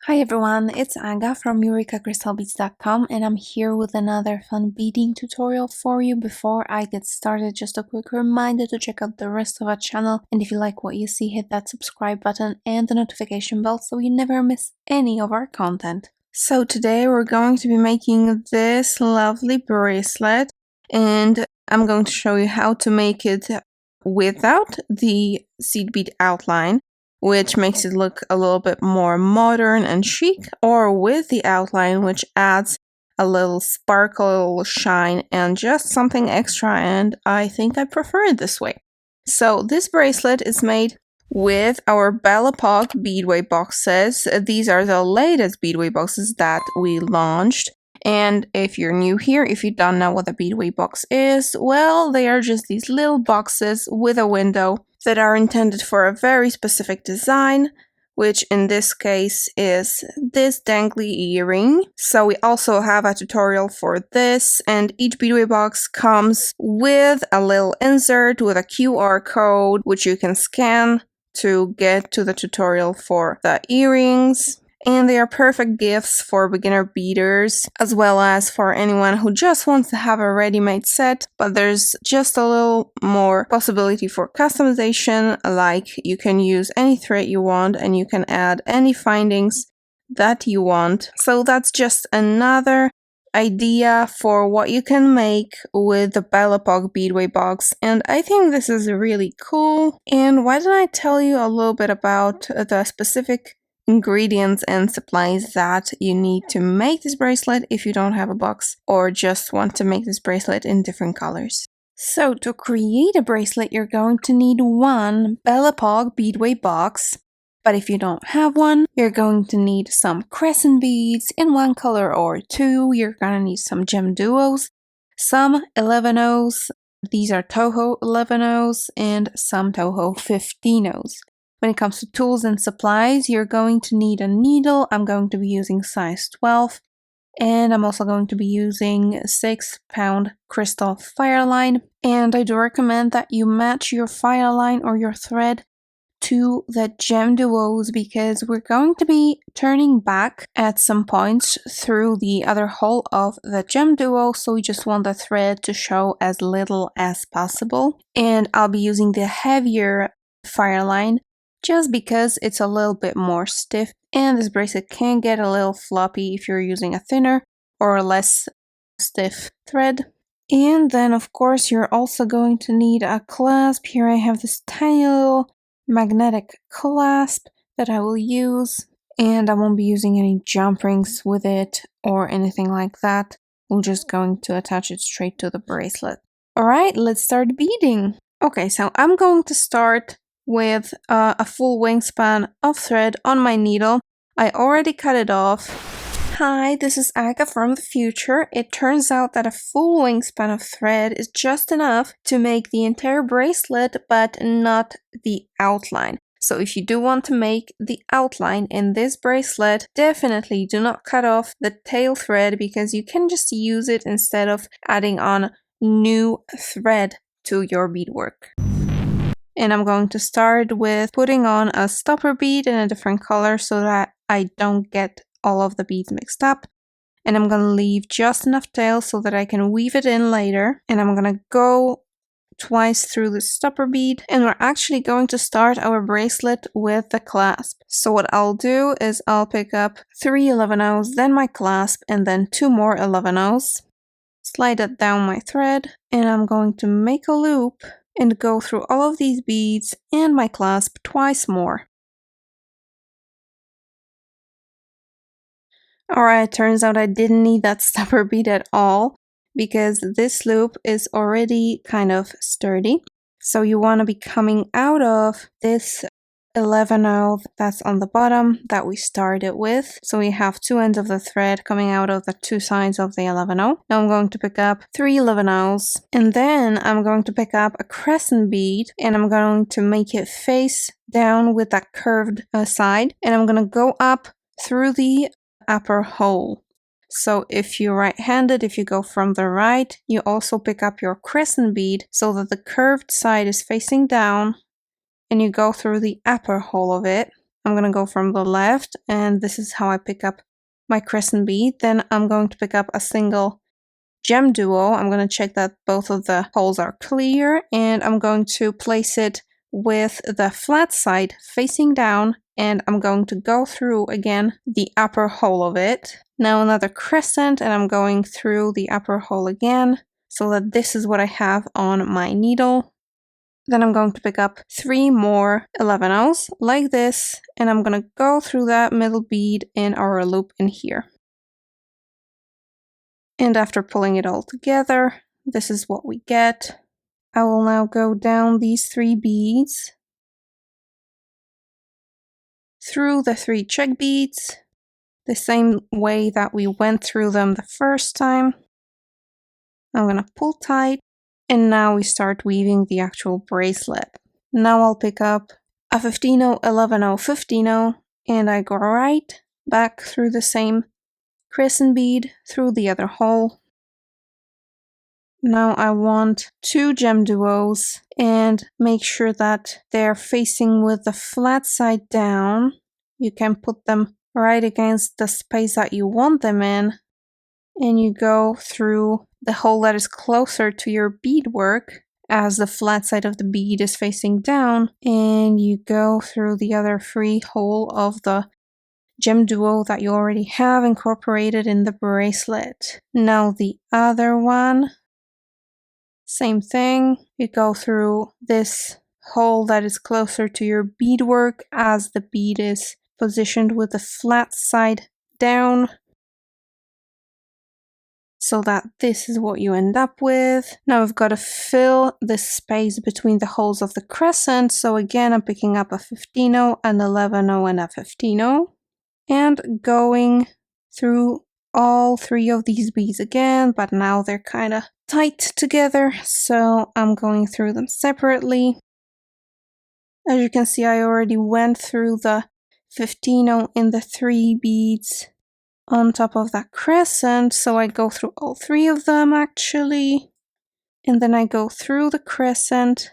Hi everyone, it's Aga from EurekaCrystalBeads.com and I'm here with another fun beading tutorial for you. Before I get started, just a quick reminder to check out the rest of our channel, and if you like what you see, hit that subscribe button and the notification bell so you never miss any of our content. So today we're going to be making this lovely bracelet, and I'm going to show you how to make it without the seed bead outline, which makes it look a little bit more modern and chic, or with the outline, which adds a little sparkle, shine, and just something extra, and I think I prefer it this way. So this bracelet is made with our Belle Époque Beadway Boxes. These are the latest Beadway boxes that we launched. And if you're new here, if you don't know what a Beadway box is, well, they are just these little boxes with a window that are intended for a very specific design, which in this case is this dangly earring. So we also have a tutorial for this, and each Beadway box comes with a little insert with a QR code, which you can scan to get to the tutorial for the earrings. And they are perfect gifts for beginner beaders, as well as for anyone who just wants to have a ready-made set, but there's just a little more possibility for customization, like you can use any thread you want and you can add any findings that you want. So that's just another idea for what you can make with the Belle Époque Beadway box, and I think this is really cool. And why don't I tell you a little bit about the specific ingredients and supplies that you need to make this bracelet if you don't have a box or just want to make this bracelet in different colors. So to create a bracelet, you're going to need one Belle Époque Beadway box, but if you don't have one, you're going to need some Crescent beads in one color or two. You're gonna need some GemDuos, some 11-ohs, these are Toho 11-ohs, and some Toho 15-ohs. When it comes to tools and supplies, you're going to need a needle. I'm going to be using size 12, and I'm also going to be using 6-pound crystal fireline. And I do recommend that you match your fireline or your thread to the GemDuos, because we're going to be turning back at some points through the other hole of the GemDuo, so we just want the thread to show as little as possible. And I'll be using the heavier fireline just because it's a little bit more stiff, and this bracelet can get a little floppy if you're using a thinner or less stiff thread. And then of course you're also going to need a clasp. Here I have this tiny little magnetic clasp that I will use, and I won't be using any jump rings with it or anything like that. We're just going to attach it straight to the bracelet. Alright, let's start beading. Okay, so I'm going to start with a full wingspan of thread on my needle. I already cut it off. Hi, this is Aga from the future. It turns out that a full wingspan of thread is just enough to make the entire bracelet, but not the outline. So if you do want to make the outline in this bracelet, definitely do not cut off the tail thread, because you can just use it instead of adding on new thread to your beadwork. And I'm going to start with putting on a stopper bead in a different color so that I don't get all of the beads mixed up. And I'm going to leave just enough tail so that I can weave it in later. And I'm going to go twice through the stopper bead. And we're actually going to start our bracelet with the clasp. So what I'll do is I'll pick up 3 11-ohs, then my clasp, and then 2 more 11-ohs. Slide that down my thread, and I'm going to make a loop and go through all of these beads and my clasp twice more. Alright, turns out I didn't need that stopper bead at all, because this loop is already kind of sturdy. So you want to be coming out of this 11-oh that's on the bottom that we started with. So we have 2 ends of the thread coming out of the 2 sides of the 11-oh. Now I'm going to pick up 3 11-ohs, and then I'm going to pick up a crescent bead, and I'm going to make it face down with that curved side, and I'm going to go up through the upper hole. So if you're right-handed, if you go from the right, you also pick up your crescent bead so that the curved side is facing down, and you go through the upper hole of it. I'm gonna go from the left, and this is how I pick up my crescent bead. Then I'm going to pick up a single GemDuo. I'm going to check that both of the holes are clear, and I'm going to place it with the flat side facing down, and I'm going to go through again the upper hole of it. Now another crescent, and I'm going through the upper hole again, so that this is what I have on my needle. Then I'm going to pick up 3 more 11-0s like this, and I'm going to go through that middle bead in our loop in here. And after pulling it all together, this is what we get. I will now go down these 3 beads, through the 3 check beads, the same way that we went through them the first time. I'm gonna pull tight, and now we start weaving the actual bracelet. Now I'll pick up a 15-0, 11-0, 15-0, and I go right back through the same crescent bead through the other hole. Now I want 2 GemDuos and make sure that they're facing with the flat side down. You can put them right against the space that you want them in, and you go through the hole that is closer to your beadwork as the flat side of the bead is facing down, and you go through the other free hole of the GemDuo that you already have incorporated in the bracelet. Now the other one, same thing, you go through this hole that is closer to your beadwork as the bead is positioned with the flat side down, so that this is what you end up with. Now we've got to fill this space between the holes of the crescent, so again I'm picking up a 15-0, an 11-0, and a 15-0, and going through all 3 of these beads again, but now they're kind of tight together, so I'm going through them separately. As you can see, I already went through the 15-0 in the 3 beads on top of that crescent, so I go through all 3 of them actually, and then I go through the crescent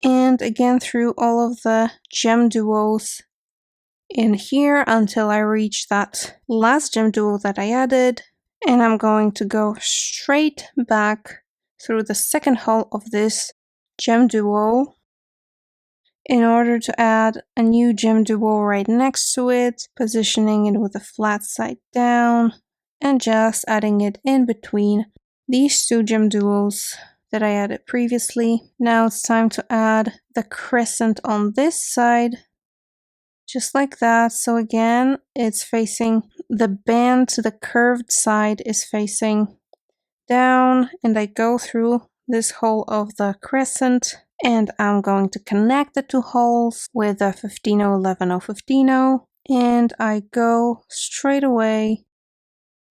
and again through all of the GemDuos in here until I reach that last GemDuo that I added, and I'm going to go straight back through the second hole of this GemDuo in order to add a new GemDuo right next to it, positioning it with the flat side down and just adding it in between these 2 GemDuos that I added previously. Now it's time to add the crescent on this side, just like that. So again, it's facing the band, the curved side is facing down, and I go through this hole of the crescent, and I'm going to connect the 2 holes with a 15-0, 11-0, 15-0, and I go straight away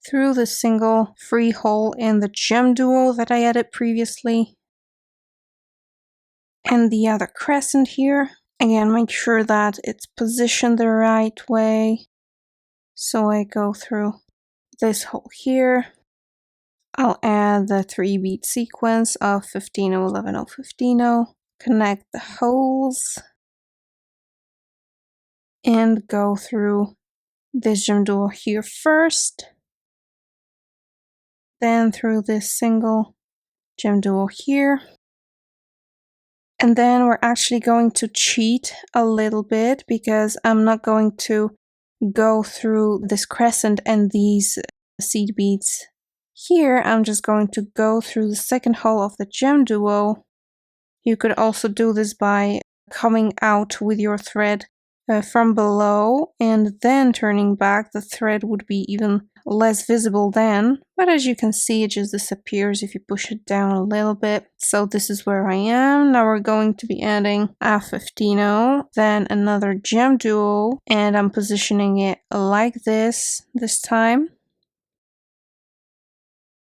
through the single free hole in the GemDuo that I added previously, and the other crescent here. Again, make sure that it's positioned the right way. So I go through this hole here. I'll add the 3 bead sequence of 15-0, 11-0, 15-0, connect the holes, and go through this GemDuo here first, then through this single GemDuo here. And then we're actually going to cheat a little bit because I'm not going to go through this crescent and these seed beads here. I'm just going to go through the second hole of the GemDuo. You could also do this by coming out with your thread from below and then turning back. The thread would be even less visible then, but as you can see, it just disappears if you push it down a little bit. So this is where I am. Now we're going to be adding a 15-0, then another GemDuo, and I'm positioning it like this time.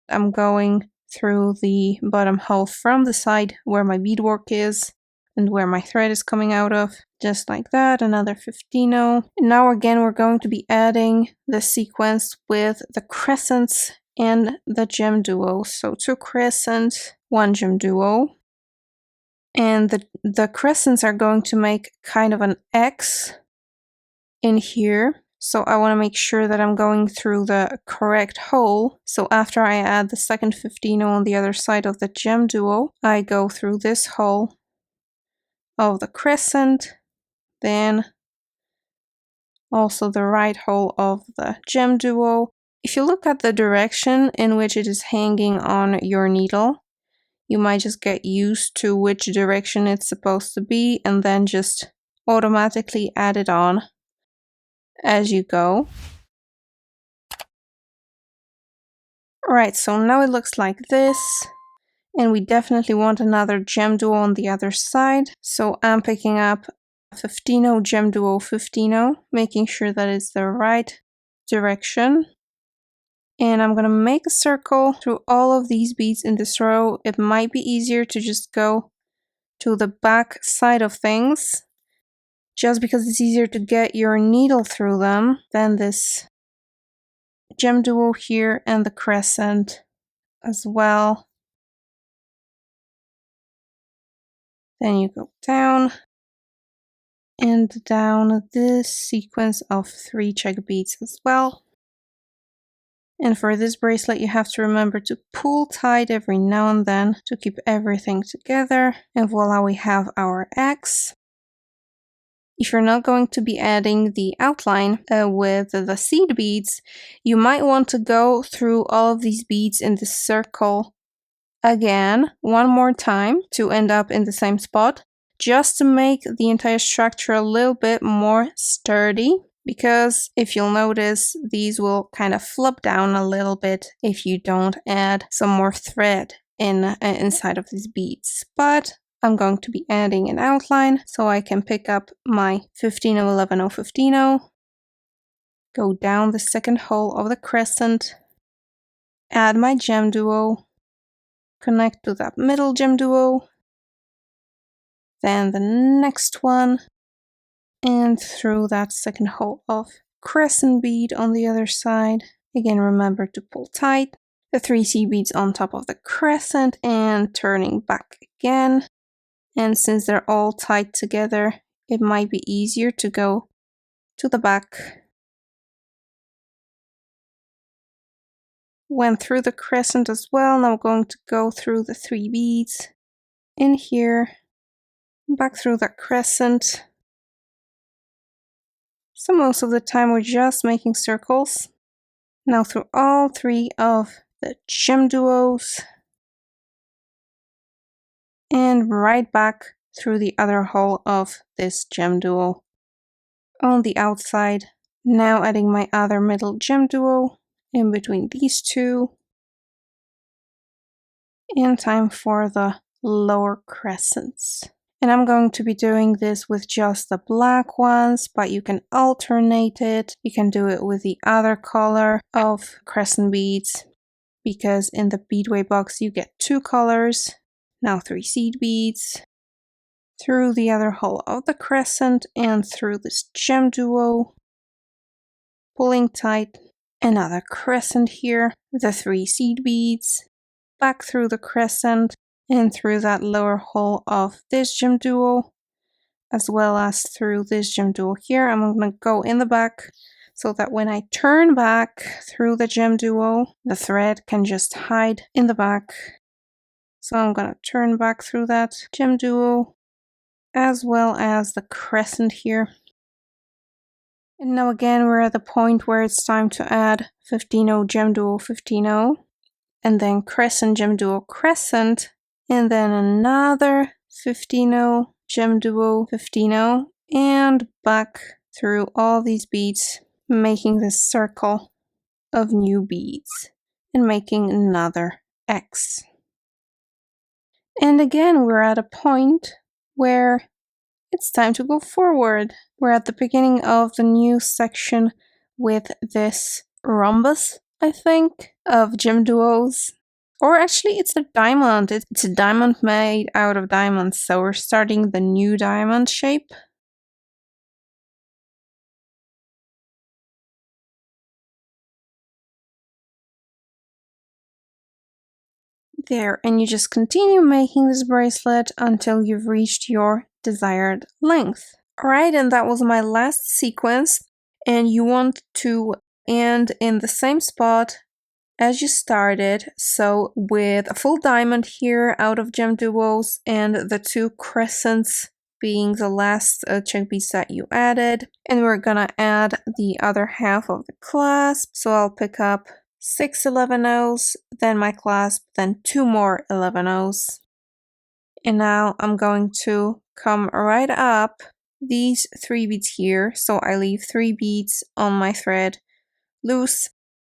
I'm going through the bottom hole from the side where my beadwork is and where my thread is coming out of, just like that, another 15-0. And now again, we're going to be adding the sequence with the crescents and the GemDuos. So 2 crescents, 1 GemDuo. And the crescents are going to make kind of an X in here. So I want to make sure that I'm going through the correct hole. So after I add the second 15 on the other side of the GemDuo, I go through this hole of the crescent, then also the right hole of the GemDuo. If you look at the direction in which it is hanging on your needle, you might just get used to which direction it's supposed to be and then just automatically add it on as you go. Alright, so now it looks like this. And we definitely want another GemDuo on the other side. So I'm picking up 15 GemDuo 15, making sure that it's the right direction. And I'm gonna make a circle through all of these beads in this row. It might be easier to just go to the back side of things, just because it's easier to get your needle through them than this GemDuo here and the crescent as well. Then you go down and down this sequence of 3 check beads as well. And for this bracelet, you have to remember to pull tight every now and then to keep everything together. And voila, we have our X. If you're not going to be adding the outline with the seed beads, you might want to go through all of these beads in this circle again, one more time to end up in the same spot, just to make the entire structure a little bit more sturdy. Because if you'll notice, these will kind of flop down a little bit if you don't add some more thread inside of these beads. But I'm going to be adding an outline, so I can pick up my 15, 11, 15, go down the second hole of the crescent, add my GemDuo, connect to that middle GemDuo, then the next one, and through that second hole of crescent bead on the other side. Again, remember to pull tight. The 3 seed beads on top of the crescent and turning back again. And since they're all tied together, it might be easier to go to the back. Went through the crescent as well. Now I'm going to go through the 3 beads in here, back through that crescent. So most of the time we're just making circles. Now through all 3 of the GemDuos, and right back through the other hole of this GemDuo on the outside. Now adding my other middle GemDuo in between these 2. And time for the lower crescents. And I'm going to be doing this with just the black ones, but you can alternate it. You can do it with the other color of crescent beads, because in the Beadway box you get 2 colors. Now 3 seed beads, through the other hole of the crescent and through this GemDuo, pulling tight, another crescent here, the 3 seed beads, back through the crescent and through that lower hole of this GemDuo, as well as through this GemDuo here. I'm going to go in the back so that when I turn back through the GemDuo, the thread can just hide in the back. So I'm going to turn back through that GemDuo, as well as the crescent here. And now again, we're at the point where it's time to add 15 GemDuo 15, and then crescent GemDuo crescent, and then another 15 GemDuo 15, and back through all these beads, making this circle of new beads, and making another X. And again, we're at a point where it's time to go forward. We're at the beginning of the new section with this rhombus, I think, of GemDuos. Or actually, it's a diamond. It's a diamond made out of diamonds, so we're starting the new diamond shape. There, and you just continue making this bracelet until you've reached your desired length. Alright, and that was my last sequence, and you want to end in the same spot as you started, so with a full diamond here out of GemDuos and the 2 crescents being the last check beads that you added. And we're gonna add the other half of the clasp, so I'll pick up 6 11-0s, then my clasp, then 2 more 11-0s. And now I'm going to come right up these 3 beads here, so I leave 3 beads on my thread loose,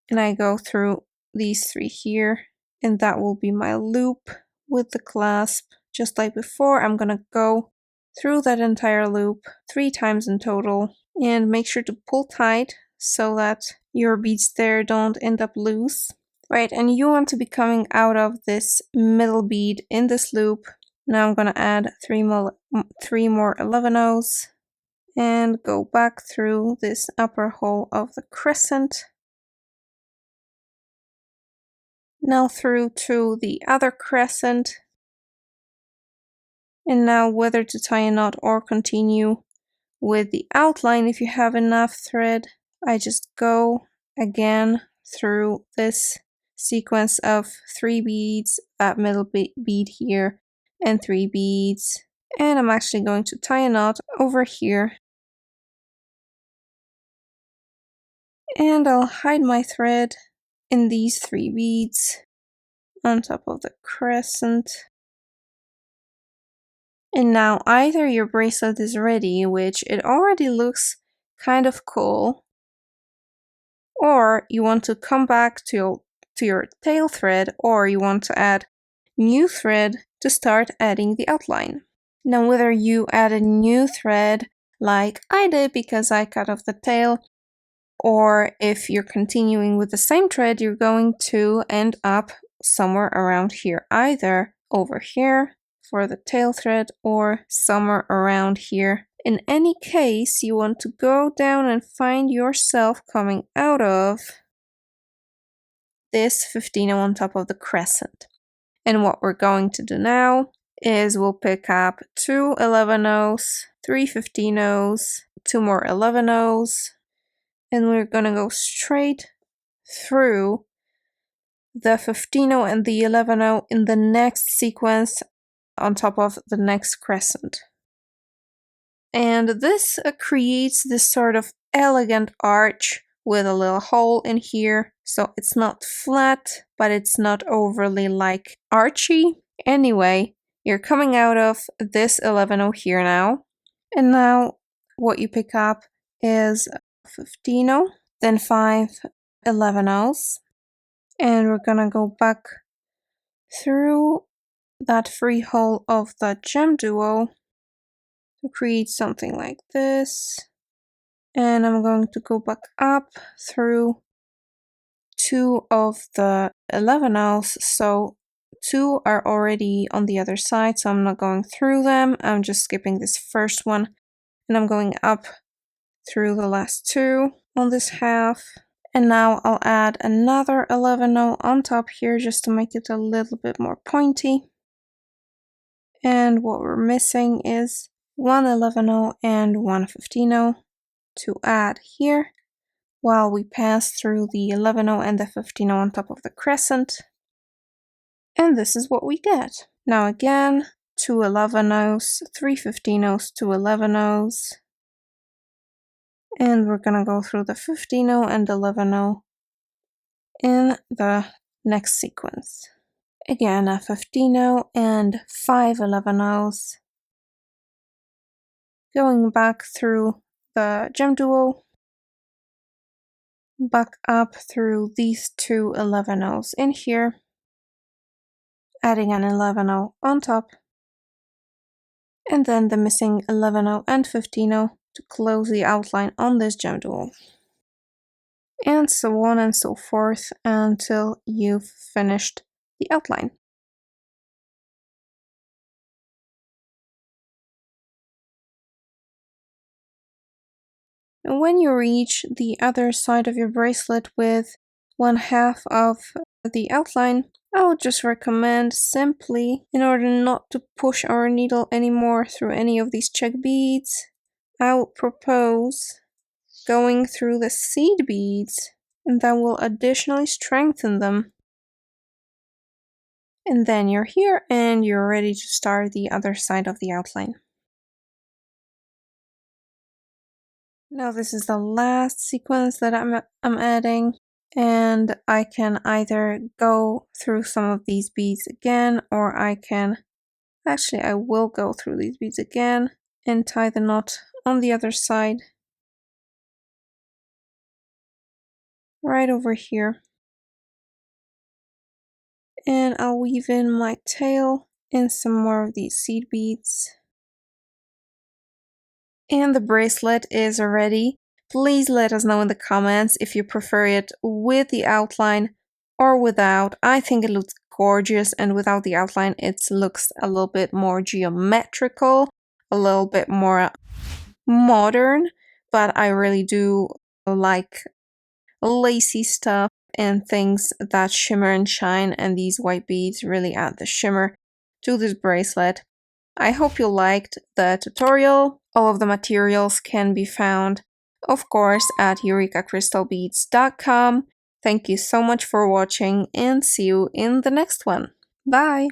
and I go through these 3 here, and that will be my loop with the clasp. Just like before, I'm gonna go through that entire loop 3 times in total, and make sure to pull tight so that your beads there don't end up loose. Right, and you want to be coming out of this middle bead in this loop. Now I'm gonna add 3 more 11-0s and go back through this upper hole of the crescent. Now through to the other crescent. And now whether to tie a knot or continue with the outline if you have enough thread, I just go again through this sequence of 3 beads, that middle bead here, and 3 beads. And I'm actually going to tie a knot over here. And I'll hide my thread in these 3 beads on top of the crescent. And now either your bracelet is ready, which it already looks kind of cool, or you want to come back to your tail thread, or you want to add new thread to start adding the outline. Now whether you add a new thread like I did because I cut off the tail, or if you're continuing with the same thread, you're going to end up somewhere around here, either over here for the tail thread or somewhere around here. In any case, you want to go down and find yourself coming out of this 15-0 on top of the crescent. And what we're going to do now is we'll pick up 2 11-0s, 3 15-0s, 2 more 11-0s, and we're gonna go straight through the 15-0 and the 11-0 in the next sequence on top of the next crescent. And this creates this sort of elegant arch with a little hole in here. So it's not flat, but it's not overly like archy. Anyway, you're coming out of this 11-0 here now. And now what you pick up is 15-0, then 5 11-0s. And we're gonna go back through that free hole of the GemDuo to create something like this. And I'm going to go back up through 2 of the 11-0s, so 2 are already on the other side, so I'm not going through them. I'm just skipping this first one, and I'm going up through the last 2 on this half. And now I'll add another 11-0 on top here just to make it a little bit more pointy. And what we're missing is 1 11-0 and 1 15-0 to add here, while we pass through the 11-0 and the 15-0 on top of the crescent. And this is what we get. Now again, 2 11-0s, 3 15-0s, 2 11-0s. And we're gonna go through the 15-0 and 11-0 in the next sequence. Again, a 15-0 and 5 11-0s. Going back through the GemDuo, back up through these 2 11-0s in here, adding an 11-0 on top, and then the missing 11-0 and 15-0 to close the outline on this GemDuo. And so on and so forth until you've finished the outline. And when you reach the other side of your bracelet with 1/2 of the outline, I would just recommend simply, in order not to push our needle anymore through any of these check beads, I would propose going through the seed beads, and that will additionally strengthen them. And then you're here and you're ready to start the other side of the outline. Now this is the last sequence that I'm adding, and I can either go through some of these beads again, or I will go through these beads again and tie the knot on the other side, right over here. And I'll weave in my tail and some more of these seed beads. And the bracelet is ready. Please let us know in the comments if you prefer it with the outline or without. I think it looks gorgeous, and without the outline it looks a little bit more geometrical, a little bit more modern, but I really do like lacy stuff and things that shimmer and shine, and these white beads really add the shimmer to this bracelet. I hope you liked the tutorial. All of the materials can be found, of course, at EurekaCrystalBeads.com. Thank you so much for watching, and see you in the next one. Bye!